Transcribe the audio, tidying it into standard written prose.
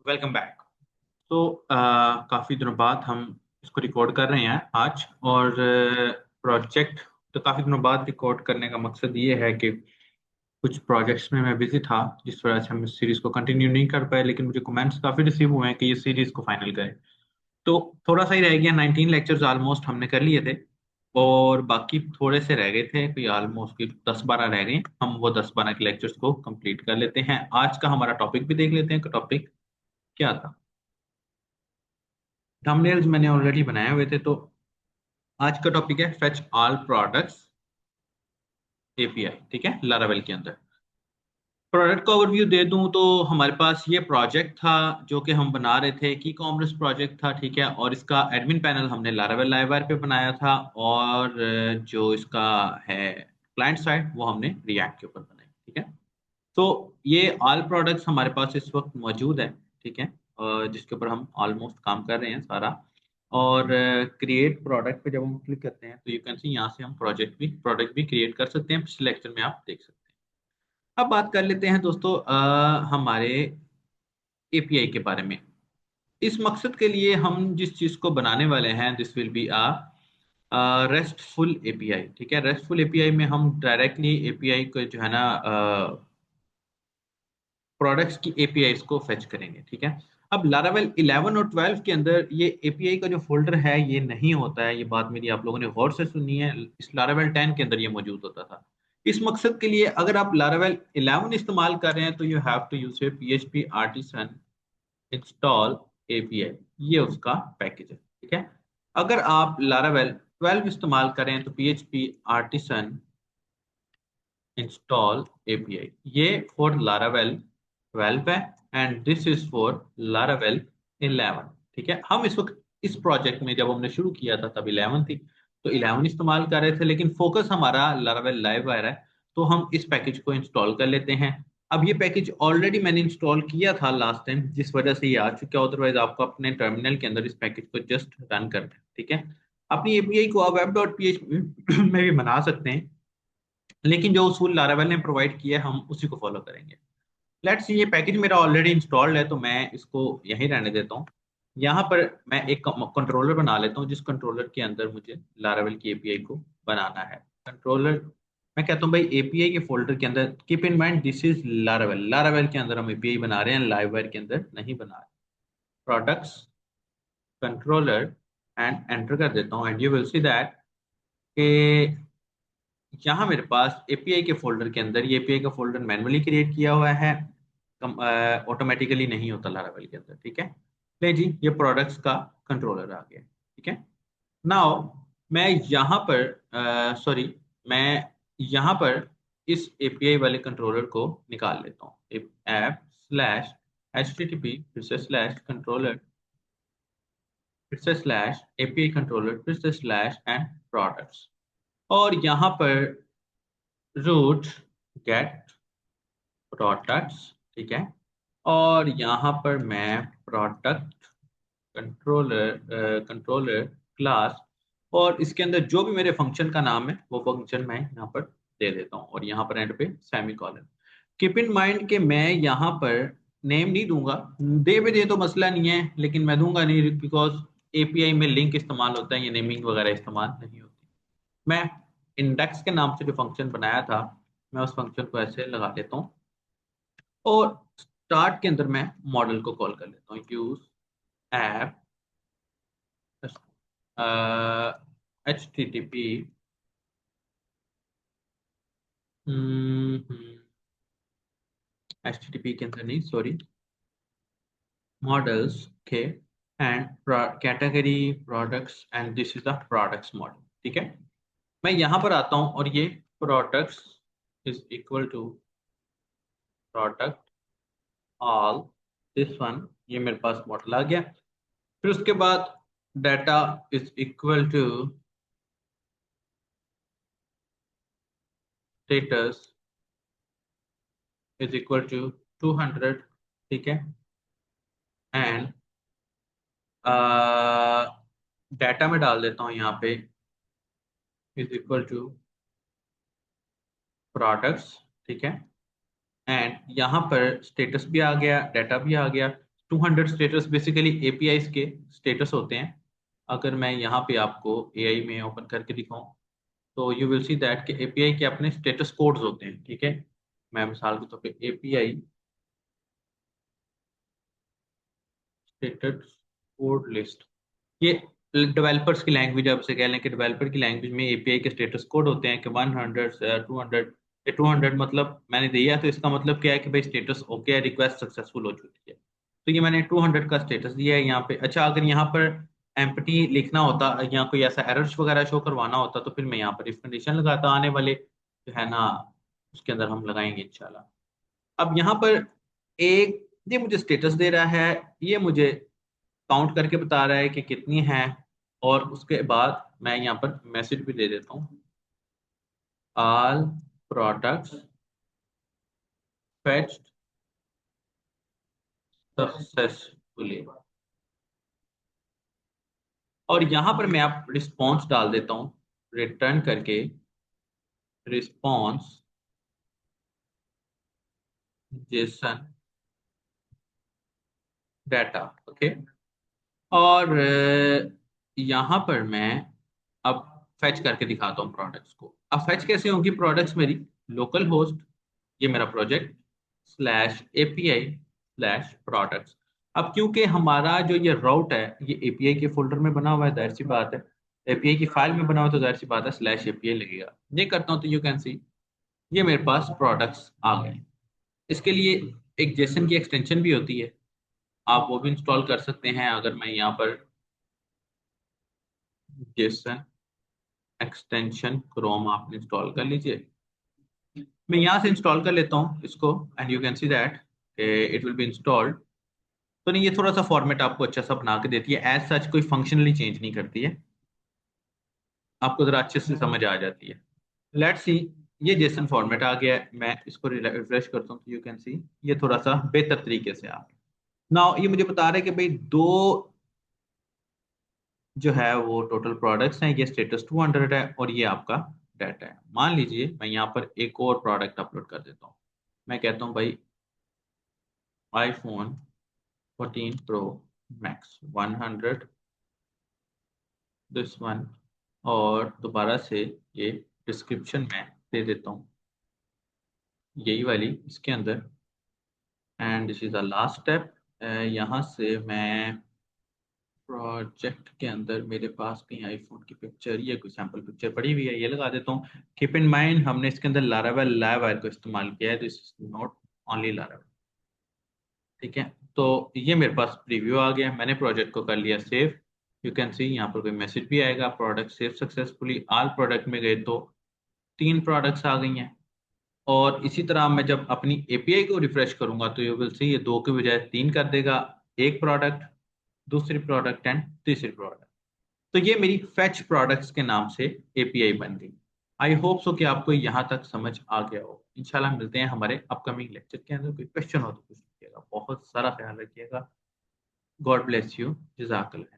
Welcome back. तो काफ़ी दिनों बाद हम इसको रिकॉर्ड कर रहे हैं आज। और प्रोजेक्ट तो काफ़ी दिनों बाद रिकॉर्ड करने का मकसद ये है कि कुछ प्रोजेक्ट्स में मैं बिजी था, जिस वजह से हम इस सीरीज़ को कंटिन्यू नहीं कर पाए। लेकिन मुझे कमेंट्स काफ़ी रिसीव हुए हैं कि ये सीरीज़ को फाइनल करें। तो थोड़ा सा ही रह गया, 19 लेक्चर्स ऑलमोस्ट हमने कर लिए थे और बाकी थोड़े से रह गए थे, कोई ऑलमोस्ट 10-12 रह गए। हम वो 10-12 के लेक्चर्स को कंप्लीट कर लेते हैं। आज का हमारा टॉपिक भी देख लेते हैं कि टॉपिक क्या था। थंबनेल्स मैंने ऑलरेडी बनाए हुए थे। तो आज का टॉपिक है फेच ऑल प्रोडक्ट्स एपीआई। ठीक है, लारावेल के अंदर प्रोडक्ट का ओवरव्यू दे दूं तो हमारे पास ये प्रोजेक्ट था जो कि हम बना रहे थे, की कॉमर्स प्रोजेक्ट था। ठीक है, और इसका एडमिन पैनल हमने लारावेल लाइववायर पे बनाया था और जो इसका है क्लाइंट साइड वो हमने रिएक्ट के ऊपर बनाई। ठीक है, तो ये ऑल प्रोडक्ट्स हमारे पास इस वक्त मौजूद है। ठीक है, जिसके ऊपर हम ऑलमोस्ट काम कर रहे हैं सारा। और क्रिएट प्रोडक्ट पे जब हम क्लिक करते हैं तो यू कैन सी यहाँ से हम प्रोडक्ट भी क्रिएट कर सकते हैं। पिछले लेक्चर में आप देख सकते हैं। अब बात कर लेते हैं दोस्तों हमारे एपीआई के बारे में। इस मकसद के लिए हम जिस चीज़ को बनाने वाले हैं, this will be restful API. ठीक है, रेस्टफुल एपीआई में हम डायरेक्टली एपीआई को जो है ना प्रोडक्ट्स की एपीआई को फेच करेंगे। ठीक है, अब लारावेल 11 और 12 के अंदर ये एपीआई का जो फोल्डर है ये नहीं होता है। ये बात मेरी आप लोगों ने गौर से सुनी है। इस लारावेल 10 के अंदर ये मौजूद होता था। इस मकसद के लिए अगर आप लारावेल 11 इस्तेमाल कर रहे हैं तो you have to use PHP artisan install API. ये उसका पैकेज है। ठीक है, अगर आप लारावेल 12 इस्तेमाल करें तो PHP आर्टिसन इंस्टॉल एपीआई। ये फॉर लारावेल 12 है and this is for Laravel 11। ठीक है, हम इस वक्त इस प्रोजेक्ट में जब हमने शुरू किया था तब 11 थी, तो 11 इस्तेमाल कर रहे थे, लेकिन फोकस हमारा लारावेल लाइव आ रहा है तो हम इस पैकेज को इंस्टॉल कर लेते हैं। अब ये पैकेज ऑलरेडी मैंने इंस्टॉल किया था लास्ट टाइम, जिस वजह से ये आ चुका है। अदरवाइज आपको अपने टर्मिनल के अंदर इस पैकेज को जस्ट रन करना है। ठीक है, अपनी एपीआई को आप web.php में भी बना सकते हैं, लेकिन जो उसूल लारावेल ने प्रोवाइड किया है हम उसी को फॉलो करेंगे। लेट्स सी, ये पैकेज मेरा ऑलरेडी इंस्टॉल्ड है तो मैं इसको यहीं रहने देता हूँ। यहाँ पर मैं एक कंट्रोलर बना लेता हूँ, जिस कंट्रोलर के अंदर मुझे लारावेल की एपीआई को बनाना है। कंट्रोलर मैं कहता हूँ भाई एपीआई के फोल्डर के अंदर, keep in mind this is Laravel. Laravel के अंदर हम एपीआई बना रहे हैं, लाइववायर के अंदर नहीं बना रहे। प्रोडक्ट्स कंट्रोलर एंड एंटर कर देता हूँ and you will see that कि यहाँ मेरे पास एपीआई के फोल्डर के अंदर, ये एपीआई का फोल्डर मैन्युअली क्रिएट किया हुआ है, ऑटोमेटिकली नहीं होता लारावेल के अंदर। ठीक है, ले जी, ये प्रोडक्ट्स का कंट्रोलर आ गया। ठीक है, नाउ मैं यहाँ पर सॉरी, मैं यहाँ पर इस एपीआई वाले कंट्रोलर को निकाल लेता हूँ। ऐप स्लैश HTTP फिर से स्लैश कंट्रोलर फिर से स्लैश एपीआई कंट्रोलर फिर से स्लैश एंड प्रोडक्ट्स, और यहाँ पर रूट गेट प्रोडक्ट्स। ठीक है, और यहाँ पर मैं प्रोडक्ट कंट्रोलर क्लास, और इसके अंदर जो भी मेरे फंक्शन का नाम है वो फंक्शन मैं यहाँ पर दे देता हूँ, और यहाँ पर एंड पे semi colon. Keep in mind कि मैं यहाँ पर नेम नहीं दूंगा। दे भी दे तो मसला नहीं है, लेकिन मैं दूंगा नहीं बिकॉज एपीआई में लिंक इस्तेमाल होता है, ये नेमिंग वगैरह इस्तेमाल नहीं होती। मैं इंडेक्स के नाम से जो फंक्शन बनाया था मैं उस फंक्शन को ऐसे लगा लेता हूँ, और स्टार्ट के अंदर मैं मॉडल को कॉल कर लेता हूँ। यूज ऐप HTTP HTTP के अंदर नहीं, सॉरी, मॉडल्स के and category products and this is the products model. ठीक है, मैं यहाँ पर आता हूँ और ये products is equal to product all this one, ये मेरे पास मॉडल आ गया। फिर उसके बाद data is equal to status is equal to 200। ठीक है, एंड डाटा में डाल देता हूँ यहाँ पे इज इक्वल टू प्रोडक्ट्स। ठीक है, एंड यहाँ पर स्टेटस भी आ गया, डाटा भी आ गया। 200 स्टेटस बेसिकली एपीआईज के स्टेटस होते हैं। अगर मैं यहाँ पे आपको एआई में ओपन करके दिखाऊं तो यू विल सी दैट कि एपीआई के अपने स्टेटस कोड्स होते हैं, ठीक है। मैं मिसाल के तौर पे एपीआई स्टेटस कोड लिस्ट, ये डेवलपर्स की लैंग्वेज, आप से कह लें कि डेवलपर की लैंग्वेज में एपीआई के स्टेटस कोड होते हैं कि 100 200, 200 मतलब मैंने दिया तो इसका मतलब क्या है कि भाई स्टेटस ओके है, रिक्वेस्ट सक्सेसफुल हो चुकी है। तो ये मैंने 200 का स्टेटस दिया है यहाँ पे। अच्छा, अगर यहाँ पर एम्प्टी लिखना होता या कोई ऐसा एरर्स वगैरह शो करवाना होता तो फिर मैं यहाँ पर इफ कंडीशन लगाता, आने वाले जो है ना उसके अंदर हम लगाएंगे इंशाल्लाह। अब यहाँ पर एक, ये मुझे स्टेटस दे रहा है, ये मुझे काउंट करके बता रहा है कि कितनी है। और उसके बाद मैं यहाँ पर मैसेज भी दे देता हूँ, ऑल प्रोडक्ट्स फेच्ड सक्सेसफुली। और यहाँ पर मैं आप रिस्पॉन्स डाल देता हूँ, रिटर्न करके रिस्पॉन्स जेसन डाटा, ओके। और यहाँ पर मैं अब फेच करके दिखाता हूँ प्रोडक्ट्स को। अब फेच कैसे होंगी प्रोडक्ट्स मेरी, लोकल होस्ट, ये मेरा project slash API slash products. अब क्योंकि हमारा जो ये राउट है ये एपीआई के फोल्डर में बना हुआ है, जाहिर सी बात है एपीआई की फाइल में बना हुआ है, तो जाहिर सी बात है स्लैश एपीआई लगेगा। ये करता हूँ तो यू कैन सी ये मेरे पास प्रोडक्ट्स आ गए। इसके लिए एक जेसन की एक्सटेंशन भी होती है, आप वो भी इंस्टॉल कर सकते हैं। अगर मैं यहाँ पर जेसन एक्सटेंशन क्रोम आप इंस्टॉल कर लीजिए, मैं यहाँ से इंस्टॉल कर लेता हूँ इसको, and you can see that it will be installed. तो नहीं, ये थोड़ा सा फॉर्मेट आपको अच्छा सा बना के देती है, एज सच कोई फंक्शनली चेंज नहीं करती है, आपको जरा अच्छे से समझ आ जाती है। लेट्स सी, ये जेसन फॉर्मेट आ गया है, मैं इसको रिफ्रेश करता हूँ तो यू कैन सी ये थोड़ा सा बेहतर तरीके से आ गया। नाउ ये मुझे बता रहा है कि भाई दो जो है वो टोटल प्रोडक्ट्स हैं, ये स्टेटस 200 है और ये आपका डाटा है। मान लीजिए मैं यहाँ पर एक और प्रोडक्ट अपलोड कर देता हूँ, मैं कहता हूँ भाई iPhone 14 pro max 100 this one, और दोबारा से ये डिस्क्रिप्शन में दे देता हूँ यही वाली इसके अंदर, and this is the last step. यहाँ से मैं प्रोजेक्ट के अंदर मेरे पास कहीं आईफोन की पिक्चर, ये कोई सैम्पल पिक्चर पड़ी हुई है, ये लगा देता हूँ। कीप इन माइंड हमने इसके अंदर लारावेल लाइव को इस्तेमाल किया है, this is not only Laravel, ठीक है। तो ये मेरे पास प्रीव्यू आ गया, मैंने प्रोजेक्ट को कर लिया सेव। यू कैन सी यहाँ पर कोई मैसेज भी आएगा, product save successfully, all product में गए तो 3 प्रोडक्ट्स आ गई हैं। और इसी तरह मैं जब अपनी एपीआई को रिफ्रेश करूंगा तो यू विल सी ये 2 के बजाय 3 कर देगा, एक प्रोडक्ट, दूसरी प्रोडक्ट एंड तीसरी प्रोडक्ट। तो ये मेरी फेच प्रोडक्ट्स के नाम से एपीआई बन गई। आई होप सो कि आपको यहाँ तक समझ आ गया हो। इंशाल्लाह मिलते हैं हमारे अपकमिंग लेक्चर के अंदर। कोई क्वेश्चन हो तो पूछ लीजिएगा, बहुत सारा ख्याल रखिएगा। गॉड ब्लेस यू, जज़ाकल्लाह।